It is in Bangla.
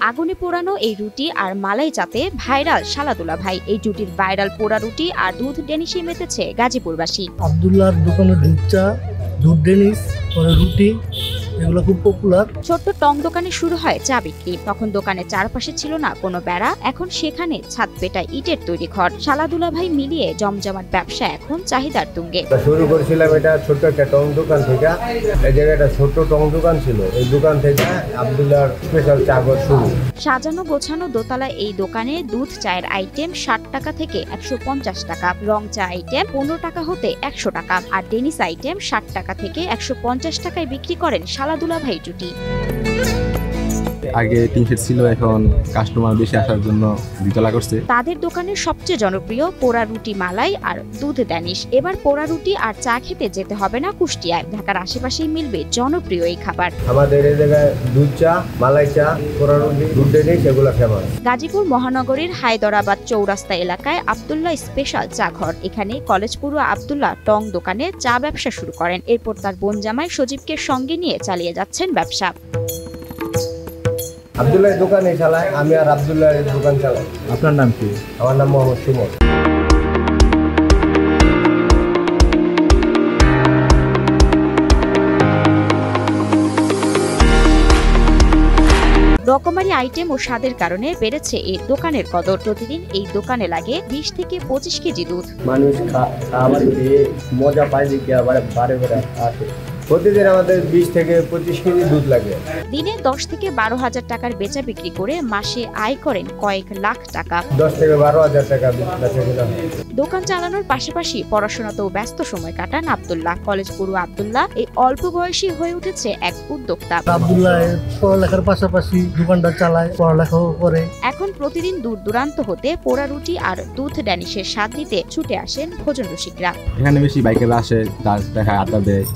আগুনে পোড়ানো এই রুটি আর মালাই চাতে ভাইরাল শালাদুলা ভাই। এই জুটির ভাইরাল পোড়া রুটি আর দুধ ডেনিশে মেতেছে গাজীপুরবাসী। আব্দুল্লাহর দোকানে দুধ চা, দুধ ডেনিশ, পরে রুটি, এগুলো খুব পপুলার। ছোট্ট টং দোকানে শুরু হয় চা বিক্রি। তখন দোকানের চারপাশে ছিল না কোনো বেড়া, এখন সেখানে ছাদ পেটা ইটের তৈরি ঘর। শালাদুলা ভাই মিলিয়ে জমজমাট ব্যবসা এখন চাহিদার তুঙ্গে। শুরু করেছিলাম এটা ছোট্ট একটা টং দোকান থেকে। এই জায়গাটা ছোট্ট টং দোকান ছিল, এই দোকান থেকে আব্দুল্লাহর স্পেশাল চা ঘর শুরু। সাজানো গোছানো দোতলা এই দোকানে দুধ চায়ের আইটেম 60 টাকা থেকে 150 টাকা, রং চা আইটেম 15 টাকা হতে 100 টাকা, আর ডেনিস আইটেম 60 টাকা থেকে 150 টাকায় বিক্রি করেন শালাদুলা ভাই জুটি। আগে টিন শেড ছিল, এখন কাস্টমার বেশি আসার জন্য দ্বিতলা করছে। তাদের দোকানের সবচেয়ে জনপ্রিয় পোড়া রুটি মালাই আর দুধ ড্যানিশ। এবার পোড়া রুটি আর চা খেতে যেতে হবে না কুষ্টিয়ায়, ঢাকার আশেপাশেই মিলবে জনপ্রিয় এই খাবার। আমাদের এই জায়গায় দুধ চা, মালাই চা, পোড়া রুটি, দুধ ডেনিশ এগুলো ফেমাস। গাজীপুর মহানগরীর হায়দরাবাদ চৌরাস্তা এলাকায় আব্দুল্লাহ স্পেশাল চা ঘর। এখানে কলেজ পড়ুয়া আব্দুল্লাহ টং দোকানে চা ব্যবসা শুরু করেন। এরপর তার বোন জামাই সজীবকে সঙ্গে নিয়ে চালিয়ে যাচ্ছেন ব্যবসা। আব্দুল্লাহ দোকানে চালায়, আমি আর আব্দুল্লাহ দোকান চালাই। আপনার নাম কি? আমার নাম মোহাম্মদ সুমন। রকমারি আইটেম ও স্বাদের কারণে বেড়েছে এই দোকানের কদর। প্রতিদিন এই দোকানে লাগে 20 থেকে 25 কেজি দুধ। মানুষ খাবার দিয়ে মজা পায় দেখে আবার বারে বারে আসে। প্রতিদিন আমাদের 20 থেকে 25 কেজি দুধ লাগে। দিনে 10 থেকে 12 হাজার টাকার বেচা বিক্রি করে মাসে আয় করেন কয়েক লাখ টাকা। 10 থেকে 12 হাজার টাকা বেচা কিনা হয়। দোকান চালানোর পাশাপাশি পড়াশোনাতেও ব্যস্ত সময় কাটান আব্দুল্লাহ। কলেজ পড়ুয়া আব্দুল্লাহ এই অল্প বয়সী হয়ে উঠেছে এক উদ্যোক্তা। আব্দুল্লাহ পড়ালেখার পাশাপাশি দোকানটা চালায়, পড়ালেখাও করে। এখন প্রতিদিন দূর দূরান্ত হতে পোড়া রুটি আর দুধ ড্যানিশের স্বাদ নিতে ছুটে আসেন ভোজন রসিকরা। এখানে বেশি বাইকেরা আসে, তার দেখা আড্ডা দেয়।